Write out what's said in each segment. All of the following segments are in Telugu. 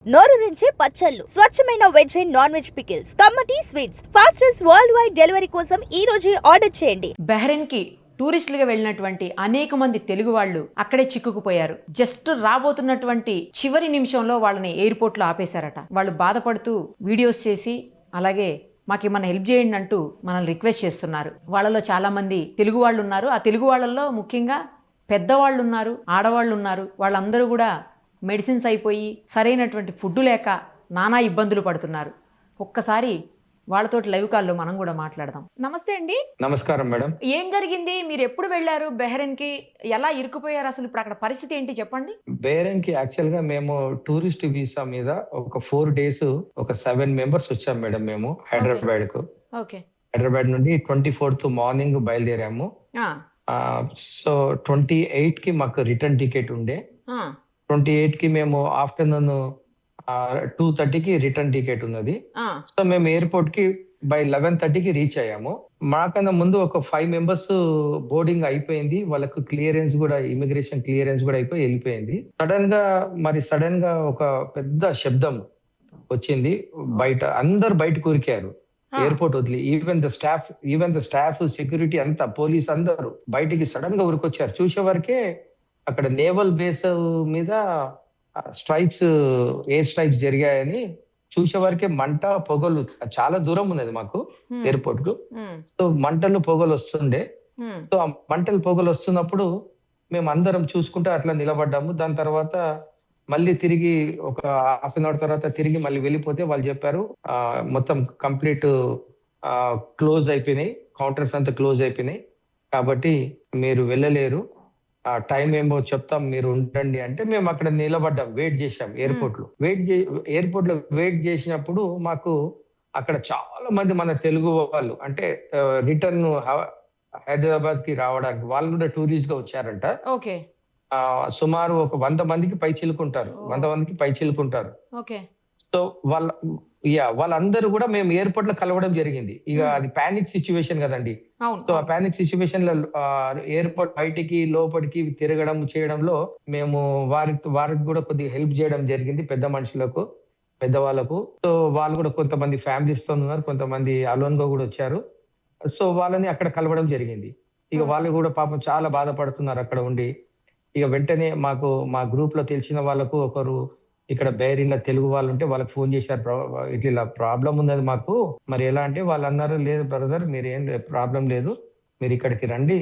నోరూరించే పచ్చళ్ళు, స్వచ్ఛమైన veg and non veg pickles, కమ్మటి sweets, fastest world wide delivery కోసం ఈ రోజే ఆర్డర్ చేయండి. బహ్రెయిన్ కి టూరిస్టులుగా వెళ్ళినటువంటి అనేక మంది తెలుగు వాళ్ళు అక్కడే చిక్కుకుపోయారు. జస్ట్ రాబోతున్నటువంటి చివరి నిమిషంలో వాళ్ళని ఎయిర్పోర్ట్ లో ఆపేశారట. వాళ్ళు బాధపడుతూ వీడియోస్ చేసి అలాగే మాకేమన్నా హెల్ప్ చేయండి అంటూ మనల్ని రిక్వెస్ట్ చేస్తున్నారు. వాళ్ళలో చాలా మంది తెలుగు వాళ్ళు ఉన్నారు. ఆ తెలుగు వాళ్ళల్లో ముఖ్యంగా పెద్దవాళ్ళు ఉన్నారు, ఆడవాళ్ళు ఉన్నారు. వాళ్ళందరూ కూడా మెడిసిన్స్ అయిపోయి సరైనటువంటి ఫుడ్ లేక నానా ఇబ్బందులు పడుతున్నారు. ఒక్కసారి వాళ్ళతోటి లైవ్ కాల్లో మనం కూడా మాట్లాడదాం. నమస్తే అండి. నమస్కారం మేడం. ఏం జరిగింది? మీరు ఎప్పుడు వెళ్ళారు బహ్రెయిన్ కి? ఎలా ఇరుక్కుపోయారు? అసలు ఇప్పుడు అక్కడ పరిస్థితి ఏంటి చెప్పండి. బహ్రెయిన్ కి యాక్చువల్ గా మేము టూరిస్ట్ వీసా మీద ఒక 4 days ఒక 7 members వచ్చాం మేడం. మేము హైదరాబాద్ కు. ఓకే. హైదరాబాద్ నుండి 24th మార్నింగ్ బయలుదేరాము. సో 28 కి మాకు రిటర్న్ టికెట్ ఉండే. 28 కి మేము ఆఫ్టర్నూన్ 2:30కి రిటర్న్ టికెట్ ఉన్నది. సో మేము ఎయిర్పోర్ట్ కి బై 11:30కి రీచ్ అయ్యాము. మాకన్నా ముందు ఒక 5 members బోర్డింగ్ అయిపోయింది. వాళ్ళకు క్లియరెన్స్ కూడా, ఇమిగ్రేషన్ క్లియరెన్స్ కూడా అయిపోయి వెళ్ళిపోయింది. సడన్ గా ఒక పెద్ద శబ్దం వచ్చింది. బయట అందరు బయట కూరికారు ఎయిర్పోర్ట్ వదిలి. ఈవెన్ ద స్టాఫ్ సెక్యూరిటీ అంతా, పోలీస్ అందరూ బయటికి సడన్ గా ఉరికొచ్చారు. చూసే వరకే అక్కడ నేవల్ బేస్ మీద ఎయిర్ స్ట్రైక్స్ జరిగాయని చూసే వరకే మంట, పొగలు, చాలా దూరం ఉన్నది మాకు ఎయిర్పోర్ట్ కు. సో మంటలు, పొగలు వస్తుండే. సో ఆ మంటలు, పొగలు వస్తున్నప్పుడు మేము అందరం చూసుకుంటే అట్లా నిలబడ్డాము. దాని తర్వాత మళ్ళీ తిరిగి ఒక హాఫ్ అన్ అవర్ తర్వాత తిరిగి మళ్ళీ వెళ్ళిపోతే వాళ్ళు చెప్పారు మొత్తం కంప్లీట్ క్లోజ్ అయిపోయినాయి, కౌంటర్స్ అంతా క్లోజ్ అయిపోయినాయి, కాబట్టి మీరు వెళ్ళలేరు, టైం ఏమో చెప్తాం, మీరు ఉండండి అంటే మేము అక్కడ నిలబడ్డాం, వెయిట్ చేసాం ఎయిర్పోర్ట్ లో. వెయిట్ చేసినప్పుడు మాకు అక్కడ చాలా మంది మన తెలుగు వాళ్ళు, అంటే రిటర్న్ హైదరాబాద్ కి రావడానికి వాళ్ళు కూడా టూరిస్ట్ గా వచ్చారంట. ఓకే. సుమారు ఒక 100 మందికి పై చిలుకుంటారు. సో వాళ్ళందరూ కూడా మేము ఎయిర్పోర్ట్ లో కలవడం జరిగింది. ఇక అది పానిక్ సిచ్యువేషన్ కదండి. సో ఆ పానిక్ సిచ్యువేషన్ లో ఎయిర్పోర్ట్ బయటికి లోపలికి తిరగడం చేయడంలో మేము వారికి కూడా కొద్దిగా హెల్ప్ చేయడం జరిగింది, పెద్ద మనుషులకు, పెద్దవాళ్ళకు. సో వాళ్ళు కూడా కొంతమంది ఫ్యామిలీస్ తో ఉన్నారు, కొంతమంది అలోన్ గా కూడా వచ్చారు. సో వాళ్ళని అక్కడ కలవడం జరిగింది. ఇక వాళ్ళు కూడా పాపం చాలా బాధపడుతున్నారు అక్కడ ఉండి. ఇక వెంటనే మా గ్రూప్ లో తెలిసిన వాళ్ళకు ఒకరు ఇక్కడ బహ్రెయిన్ లో తెలుగు వాళ్ళు ఉంటే వాళ్ళకి ఫోన్ చేశారు, ఇట్లా ప్రాబ్లం ఉన్నది మాకు, మరి ఎలా అంటే వాళ్ళు అన్నారు, లేదు బ్రదర్ మీరేం ప్రాబ్లం లేదు, మీరు ఇక్కడికి రండి,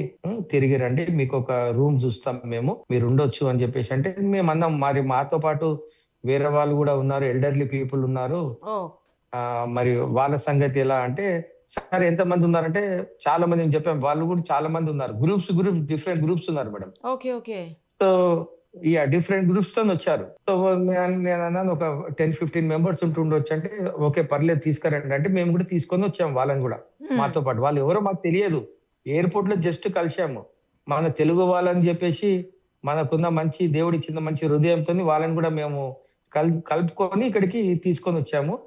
తిరిగి రండి, మీకు ఒక రూమ్ చూస్తాం మేము, మీరు ఉండొచ్చు అని చెప్పేసి అంటే మేము అన్నాం. మరి మాతో పాటు వేరే వాళ్ళు కూడా ఉన్నారు, ఎల్డర్లీ పీపుల్ ఉన్నారు, మరి వాళ్ళ సంగతి ఎలా అంటే, సరే ఎంతమంది ఉన్నారంటే చాలా మంది చెప్పాం. వాళ్ళు కూడా చాలా మంది ఉన్నారు, డిఫరెంట్ గ్రూప్స్ ఉన్నారు మేడం. సో డిఫరెంట్ గ్రూప్స్ తో వచ్చారు. సో నేను అన్నాను ఒక 10-15 members ఉంటుండొచ్చు అంటే, ఓకే పర్లేదు తీసుకురండి అంటే మేము కూడా తీసుకొని వచ్చాము వాళ్ళని కూడా మాతో పాటు. వాళ్ళు ఎవరో మాకు తెలియదు, ఎయిర్పోర్ట్ లో జస్ట్ కలిసాము. మన తెలుగు వాళ్ళని చెప్పేసి మనకున్న మంచి దేవుడి ఇచ్చిన మంచి హృదయంతో వాళ్ళని కూడా మేము కలుపుకొని ఇక్కడికి తీసుకొని వచ్చాము.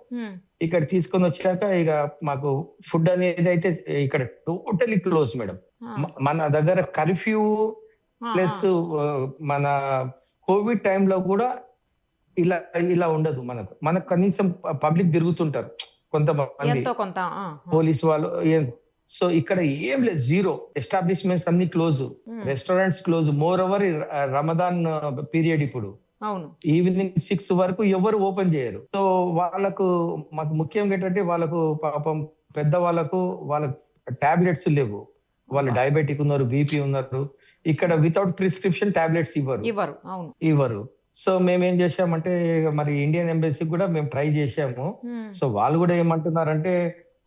ఇక్కడ తీసుకొని వచ్చాక ఇక మాకు ఫుడ్ అనేది అయితే ఇక్కడ టోటలీ క్లోజ్ మేడం. మన దగ్గర కర్ఫ్యూ ప్లస్ మన కోవిడ్ టైంలో కూడా ఇలా ఉండదు. మనకు కనీసం పబ్లిక్ తిరుగుతుంటారు కొంతమంది పోలీస్ వాళ్ళు. సో ఇక్కడ ఏం లేదు, జీరో. ఎస్టాబ్లిష్మెంట్స్ అన్ని close, restaurants close. More over Ramadan period ఇప్పుడు ఈవినింగ్ 6 వరకు ఎవరు ఓపెన్ చేయరు. సో మాకు ముఖ్యంగా ఏంటంటే వాళ్ళకు పాపం పెద్ద వాళ్ళకు టాబ్లెట్స్ లేవు, వాళ్ళు డయాబెటిక్ ఉన్నారు, బీపీ ఉన్నారు. ఇక్కడ వితౌట్ ప్రిస్క్రిప్షన్ టాబ్లెట్స్ ఇవ్వరు. సో మేమేం చేసామంటే మరి ఇండియన్ ఎంబసీ కూడా మేము ట్రై చేసాము. సో వాళ్ళు కూడా ఏమంటున్నారంటే,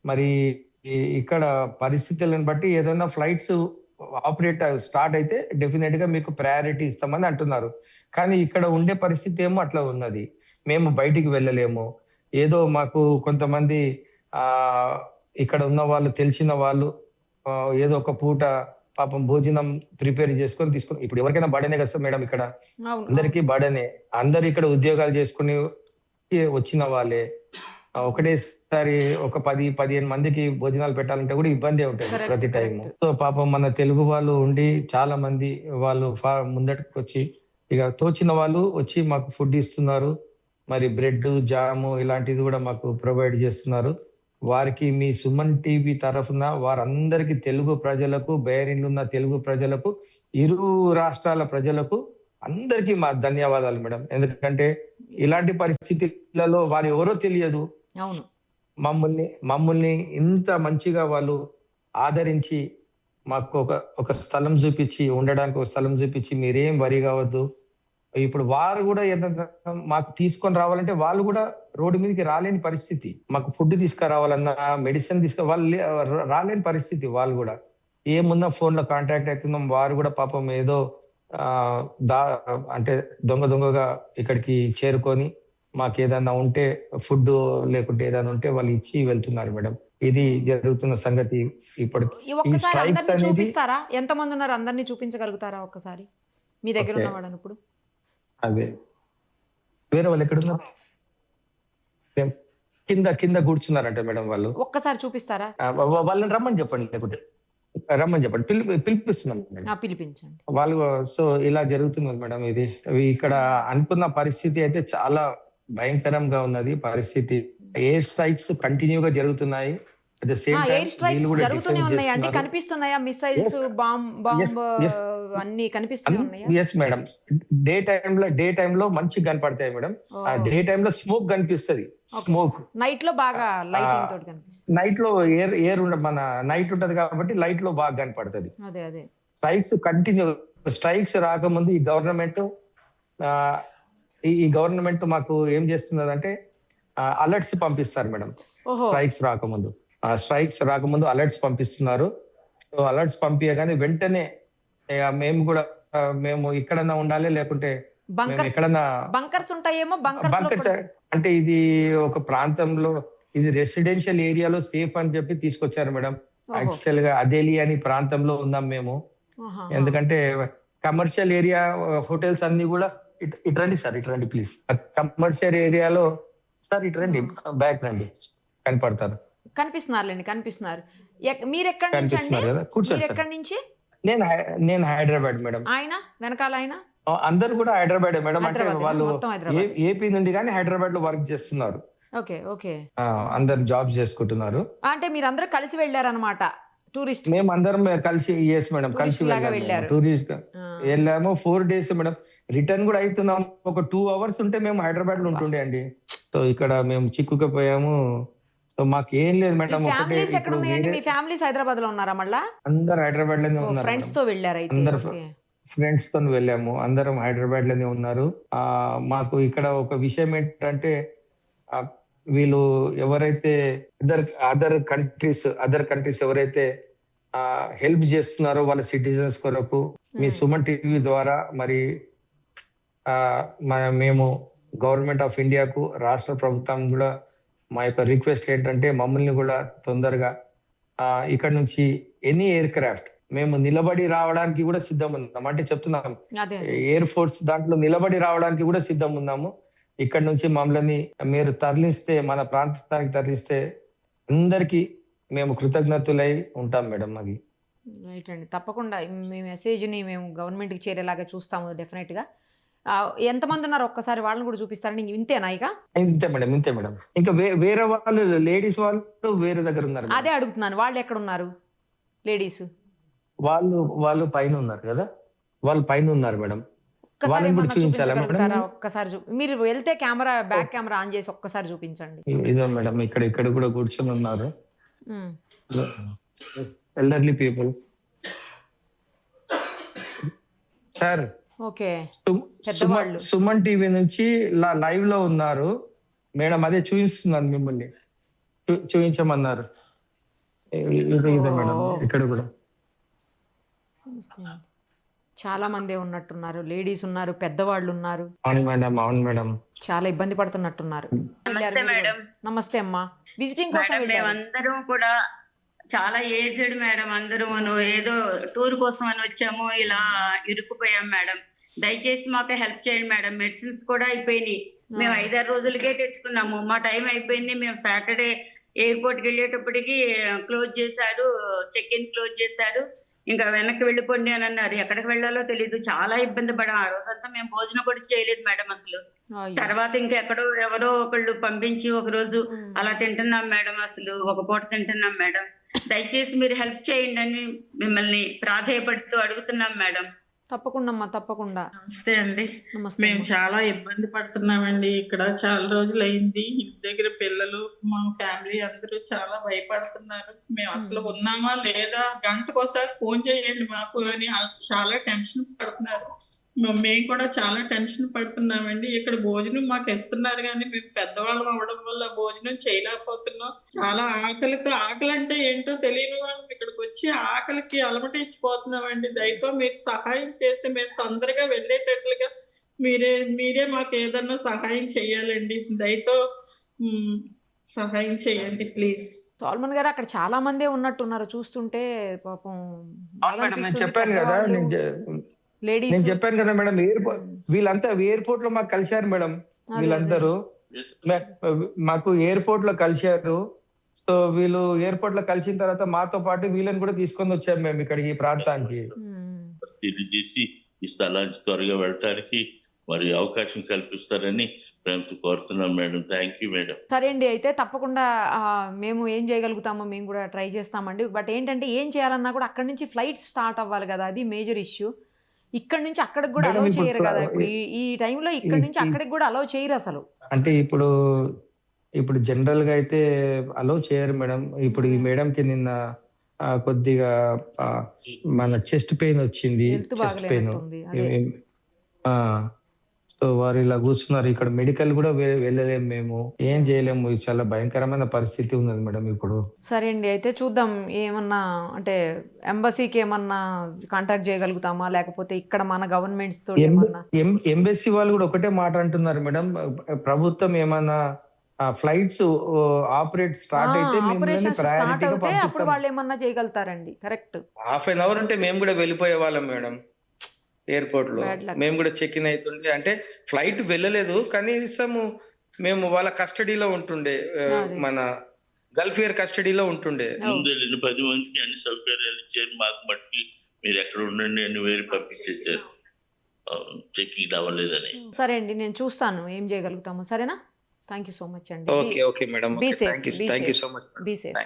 మరి ఇక్కడ పరిస్థితులను బట్టి ఏదైనా ఫ్లైట్స్ ఆపరేట్ స్టార్ట్ అయితే డెఫినెట్ గా మీకు ప్రయారిటీ ఇస్తామని అంటున్నారు. కానీ ఇక్కడ ఉండే పరిస్థితి ఏమో అట్లా ఉన్నది, మేము బయటికి వెళ్ళలేము. ఏదో మాకు కొంతమంది ఇక్కడ ఉన్న వాళ్ళు, తెలిసిన వాళ్ళు ఏదో ఒక పూట పాపం భోజనం ప్రిపేర్ చేసుకొని తీసుకుని, ఇప్పుడు ఎవరికైనా బర్డెనే కదా మేడం, ఇక్కడ అందరికీ బర్డెనే. అందరు ఇక్కడ ఉద్యోగాలు చేసుకుని వచ్చిన వాళ్ళే. ఒకటేసారి ఒక 10-15 మందికి భోజనాలు పెట్టాలంటే కూడా ఇబ్బంది ఉంటుంది ప్రతి టైము. సో పాపం మన తెలుగు వాళ్ళు ఉండి చాలా మంది వాళ్ళు ముందటికి వచ్చి ఇక తోచిన వాళ్ళు వచ్చి మాకు ఫుడ్ ఇస్తున్నారు. మరి బ్రెడ్, జాము ఇలాంటిది కూడా మాకు ప్రొవైడ్ చేస్తున్నారు. వారికి మీ సుమన్ టీవీ తరఫున వారందరికీ, తెలుగు ప్రజలకు, బయరిన్లో ఉన్న తెలుగు ప్రజలకు, ఇరు రాష్ట్రాల ప్రజలకు అందరికీ మా ధన్యవాదాలు మేడం. ఎందుకంటే ఇలాంటి పరిస్థితులలో వారు ఎవరో తెలియదు, అవును, మమ్మల్ని ఇంత మంచిగా వాళ్ళు ఆదరించి మాకు ఒక స్థలం చూపించి, ఉండడానికి ఒక స్థలం చూపించి, మీరేం వరి కావద్దు. ఇప్పుడు వారు కూడా ఏదైనా మాకు తీసుకొని రావాలంటే వాళ్ళు కూడా రోడ్డు మీదకి రాలేని పరిస్థితి. మాకు ఫుడ్ తీసుకురావాలన్నా, మెడిసిన్ వాళ్ళు రాలేని పరిస్థితి. వాళ్ళు కూడా ఏమున్నా ఫోన్ లో కాంటాక్ట్ అవుతున్నాం. వారు కూడా పాపం ఏదో అంటే దొంగగా ఇక్కడికి చేరుకొని మాకు ఏదైనా ఉంటే ఫుడ్, లేకుంటే ఏదైనా ఉంటే వాళ్ళు ఇచ్చి వెళ్తున్నారు మేడం. ఇది జరుగుతున్న సంగతి. ఇప్పుడు చూపిస్తారా? ఎంత మంది ఉన్నారు? అందరినీ చూపించగలుగుతారా ఒక్కసారి మీ దగ్గర ఉన్న వాళ్ళని? ఇప్పుడు అదే వేరే వాళ్ళు ఎక్కడున్నారు? కింద కూర్చున్నారంట మేడం వాళ్ళు. ఒక్కసారి చూపిస్తారా? వాళ్ళని రమ్మని చెప్పండి, లేకుంటే రమ్మని చెప్పండి. పిలిపిస్తున్నాం పిలిపించండి వాళ్ళు. సో ఇలా జరుగుతున్నది మేడం. ఇది ఇక్కడ అనుకున్న పరిస్థితి అయితే చాలా భయంకరంగా ఉన్నది పరిస్థితి. ఎయిర్ స్ట్రైక్స్ కంటిన్యూగా జరుగుతున్నాయి. ఎయిర్ స్ట్రైక్స్ జరుగుతూనే ఉన్నాయి అండి. కనిపిస్తున్నాయా మిసైల్స్, బాంబ్ అన్ని కనిపిస్తున్నాయి? Yes madam. డే టైమ్ లో మంచి కనపడతాయి మేడం. డే టైమ్ లో స్మోక్ కనిపిస్తుంది. స్మోక్ నైట్ లో బాగా లైటింగ్ తోటి కనిపిస్తుంది. నైట్ లో ఎయిర్ మన నైట్ ఉంటది కాబట్టి లైట్ లో బాగా కనపడుతుంది. అదే స్ట్రైక్స్ కంటిన్యూ. స్ట్రైక్స్ రాకముందు ఈ గవర్నమెంట్ మాకు ఏం చేస్తున్నదంటే అలర్ట్స్ పంపిస్తారు మేడం. స్ట్రైక్స్ రాకముందు అలర్ట్స్ పంపిస్తున్నారు. సో అలర్ట్స్ పంపించగానే వెంటనే మేము ఎక్కడన్నా ఉండాలి, లేకుంటే ఎక్కడన్నా బంకర్స్ ఉంటాయేమో. బంకర్స్ అంటే ఇది ఒక ప్రాంతంలో, ఇది రెసిడెన్షియల్ ఏరియాలో సేఫ్ అని చెప్పి తీసుకొచ్చారు మేడం. యాక్చువల్ గా అదేలి అని ప్రాంతంలో ఉన్నాం మేము. ఎందుకంటే కమర్షియల్ ఏరియా, హోటల్స్ అన్ని కూడా ఇట్రండి సార్, ఇట్రండి ప్లీజ్. కమర్షియల్ ఏరియాలో సార్ ఇట్రండి, బ్యాక్ రండి, కనిపిస్తున్నారు. మీరు ఎక్కడి నుంచి అండి? ఎక్కడి నుంచి? నేను హైదరాబాద్ మేడం. ఆయన వెనకాల ఆయన అందరు కూడా హైదరాబాద్ మేడం. అంటే వాళ్ళు ఏపీ నుండి కానీ హైదరాబాద్ లో వర్క్ చేస్తున్నారు. ఓకే. అందరు జాబ్స్ చేసుకుంటున్నారు. అంటే మీరు అందరూ కలిసి వెళ్ళారనమాట? టూరిస్ట్ మేము అందరం కలిసి, ఎస్ మేడం, కలిసి వెళ్ళాము. టూరిస్ట్ వెళ్ళాము 4 days మేడం. రిటర్న్ కూడా అవుతున్నాం. ఒక 2 hours ఉంటే మేము హైదరాబాద్ లో ఉంటుండే అండి. సో ఇక్కడ మేము చిక్కుకుపోయాము. సో మాకు ఏం లేదు మేడం. మీ ఫ్యామిలీస్ హైదరాబాద్ లో ఉన్నారా? మళ్ళా అందరు హైదరాబాద్ లోనే ఉన్నారు. ఫ్రెండ్స్ తో వెళ్ళారు? అందరు ఫ్రెండ్స్ తో వెళ్ళాము. అందరం హైదరాబాద్ లోనే ఉన్నారు. మాకు ఇక్కడ ఒక విషయం ఏంటంటే, వీళ్ళు ఎవరైతే అదర్ కంట్రీస్ ఎవరైతే హెల్ప్ చేస్తున్నారో వాళ్ళ సిటిజన్స్ కొరకు మీ సుమన్ టీవీ ద్వారా మరి మేము గవర్నమెంట్ ఆఫ్ ఇండియాకు, రాష్ట్ర ప్రభుత్వం కూడా మా యొక్క రిక్వెస్ట్ ఏంటంటే, మమ్మల్ని కూడా తొందరగా ఇక్కడ నుంచి ఎనీ ఎయిర్ క్రాఫ్ట్ మేము నిలబడి రావడానికి కూడా సిద్ధం ఉన్నాం. అంటే చెప్తున్నాం, ఎయిర్ ఫోర్స్ దాంట్లో నిలబడి రావడానికి కూడా సిద్ధం ఉన్నాము. ఇక్కడ నుంచి మమ్మల్ని మీరు తరలిస్తే, మన ప్రాంతానికి తరలిస్తే అందరికీ మేము కృతజ్ఞతలై ఉంటాం మేడం. అది రైట్ అండి. తప్పకుండా మీ మెసేజ్ని మేము గవర్నమెంట్కి చేరేలాగా చూస్తాము డెఫినెట్ గా. ఎంతమంది ఉన్నారు ఒక్కసారి వాళ్ళని కూడా చూపిస్తారండి? ఇంతేనా? ఇంతే మేడం. ఇంకా వేరే వాళ్ళు, లేడీస్ వాళ్ళు వేరే దగ్గర ఉన్నారు. అదే అడుగుతున్నాను, వాళ్ళు ఎక్కడ ఉన్నారు లేడీస్? వాళ్ళు పైన ఉన్నారు కదా, వాళ్ళు పైన ఉన్నారు మేడం. ఒక్కసారి మీరు వెళ్తే బ్యాక్ కెమెరా ఆన్ చేసి ఒక్కసారి చూపించండి. ఇదో మేడం, ఇక్కడ కూడా కూర్చొని ఉన్నారు elderly people sir. Okay, Suman TV నుంచి లైవ్ లో ఉన్నారు మేడం. అదే చూపిస్తున్నాను, మిమ్మల్ని చూపించమన్నారు. మేడం ఇక్కడ కూడా చాలా మంది ఉన్నట్టున్నారు. లేడీస్ ఉన్నారు, పెద్దవాళ్ళు ఉన్నారు. అవును మేడం. చాలా ఇబ్బంది పడుతున్నట్టున్నారు. నమస్తే మేడం. నమస్తే అమ్మా. విజిటింగ్ కోసం మేమందరం కూడా చాలా ఏజ్డ్ మేడం. అందరూ ఏదో టూర్ కోసం అని వచ్చాము, ఇలా ఇరుక్కుపోయాం మేడం. దయచేసి మాకు హెల్ప్ చేయండి మేడం. మెడిసిన్స్ కూడా అయిపోయినాయి. మేము 5-6 రోజులకే తెచ్చుకున్నాము. మా టైం అయిపోయింది. మేము సాటర్డే ఎయిర్పోర్ట్కి వెళ్ళేటప్పటికి క్లోజ్ చేశారు, చెక్ ఇన్ క్లోజ్ చేశారు. ఇంకా వెనక్కి వెళ్ళిపోండి అని అన్నారు. ఎక్కడికి వెళ్ళాలో తెలియదు. చాలా ఇబ్బంది పడాం. ఆ రోజంతా మేము భోజనం కూడా చేయలేదు మేడం అసలు. అయ్యో. తర్వాత ఇంకా ఎక్కడో ఎవరో ఒకళ్ళు పంపించి ఒక రోజు అలా తింటున్నాం మేడం. అసలు ఒక పూట తింటున్నాం మేడం. దయచేసి మీరు హెల్ప్ చేయండి అని మిమ్మల్ని ప్రాధేయపడుతూ అడుగుతున్నాం మేడం. తప్పకుండా అమ్మా, తప్పకుండా. నమస్తే అండి. నమస్తే మేము అమ్మా. చాలా ఇబ్బంది పడుతున్నామండి. ఇక్కడ చాలా రోజులు అయింది. ఇంటి దగ్గర పిల్లలు, మా ఫ్యామిలీ అందరూ చాలా భయపడుతున్నారు. మేము అసలు ఉన్నామా లేదా, గంటకోసారి ఫోన్ చేయండి మాకు అని చాలా టెన్షన్ పడుతున్నారు. మేము కూడా చాలా టెన్షన్ పడుతున్నామండి. ఇక్కడ భోజనం మాకు ఇస్తున్నారు కానీ మేము పెద్దవాళ్ళం అవ్వడం వల్ల భోజనం చేయలేకపోతున్నాం. చాలా ఆకలి అంటే ఏంటో తెలియని వాళ్ళం ఇక్కడికి వచ్చి ఆకలికి అలమటించిపోతున్నామండి. దయతో మీరు సహాయం చేసి మేము తొందరగా వెళ్ళేటట్లుగా మీరే మాకు ఏదన్నా సహాయం చేయాలండి. దయతో సహాయం చేయండి ప్లీజ్. సాల్మన్ గారు, అక్కడ చాలా మందే ఉన్నట్టున్నారు చూస్తుంటే. పాపం అవును మేడం, నేను చెప్పాను కదా, లేడీస్. నేను చెప్పాను కదా మేడం, వీళ్ళంతా ఎయిర్పోర్ట్ లో మాకు కలిశారు మేడం. వీళ్ళందరూ మాకు ఎయిర్పోర్ట్ లో కలిశారు. సో వీళ్ళు ఎయిర్పోర్ట్ లో కలిసిన తర్వాత మాతో పాటు వీళ్ళని కూడా తీసుకొని వచ్చాము మేము ఇక్కడికి, ఈ ప్రాంతానికి. తెలియజేసి ఈ స్థలానికి త్వరగా వెళ్ళటానికి మరి అవకాశం కల్పిస్తారని ప్రేమతో కోరుతున్నాం మేడం. Thank you madam. సరే అండి, అయితే తప్పకుండా మేము ఏం చేయగలుగుతామో మేము కూడా ట్రై చేస్తామండి. బట్ ఏంటంటే ఏం చేయాలన్నా కూడా అక్కడి నుంచి ఫ్లైట్ స్టార్ట్ అవ్వాలి కదా, అది మేజర్ ఇష్యూ. ఇక్కడ నుంచి అక్కడికి కూడా అలౌ చేయరు కదా ఇప్పుడు ఈ టైంలో. ఇక్కడ నుంచి అక్కడికి కూడా అలౌ చేయరు అసలు. అంటే ఇప్పుడు జనరల్ గా అయితే అలౌ చేయరు మేడం. ఇప్పుడు ఈ మేడం కి నిన్న కొద్దిగా మన చెస్ట్ పెయిన్ వచ్చింది. Health chest pain. బాగలేనట్టుంది. సో వారు ఇలా కూర్చున్నారు. ఇక్కడ మెడికల్ కూడా వెళ్ళలేము, మేము ఏం చేయలేము. చాలా భయంకరమైన పరిస్థితి ఉన్నది మేడం ఇప్పుడు. సరే అండి, అయితే చూద్దాం. ఏమన్నా అంటే ఎంబసీకి ఏమన్నా కాంటాక్ట్ చేయగలుగుతామా, లేకపోతే ఇక్కడ మన గవర్నమెంట్స్ తో ఏమన్నా. ఎంబసీ వాళ్ళు కూడా ఒకటే మాట అంటున్నారు మేడం, ప్రభుత్వం ఏమన్నా ఫ్లైట్స్ ఆపరేట్ స్టార్ట్ అయితే ఆపరేషన్ స్టార్ట్ అవుతే అప్పుడు వాళ్ళు ఏమన్నా చేయగలుగుతారండి. కరెక్ట్. హాఫ్ అన్ అవర్ అంటే మేము కూడా వెళ్ళిపోయే వాళ్ళం మేడం. ఎయిర్పోర్ట్ లో మేము కూడా చెక్ ఇన్ అవుతుండే. అంటే ఫ్లైట్ వెళ్ళలేదు, కనీసం మేము వాళ్ళ కస్టడీలో ఉంటుండే, మన గల్ఫ్ ఎయిర్ కస్టడీలో ఉంటుండే. ముందు 10 మందికి అన్ని సౌకర్యాలు ఇచ్చారు. మాకు మట్టికి మీరు ఎక్కడ ఉండండి అని వేరు పంపించేశారు, చెక్కింగ్ అవ్వలేదని. సరే అండి, నేను చూస్తాను ఏం చేయగలుగుతాము. సరేనా? థ్యాంక్ యూ సో మచ్ అండి. Okay madam. Be safe. Thank you so much. Be safe.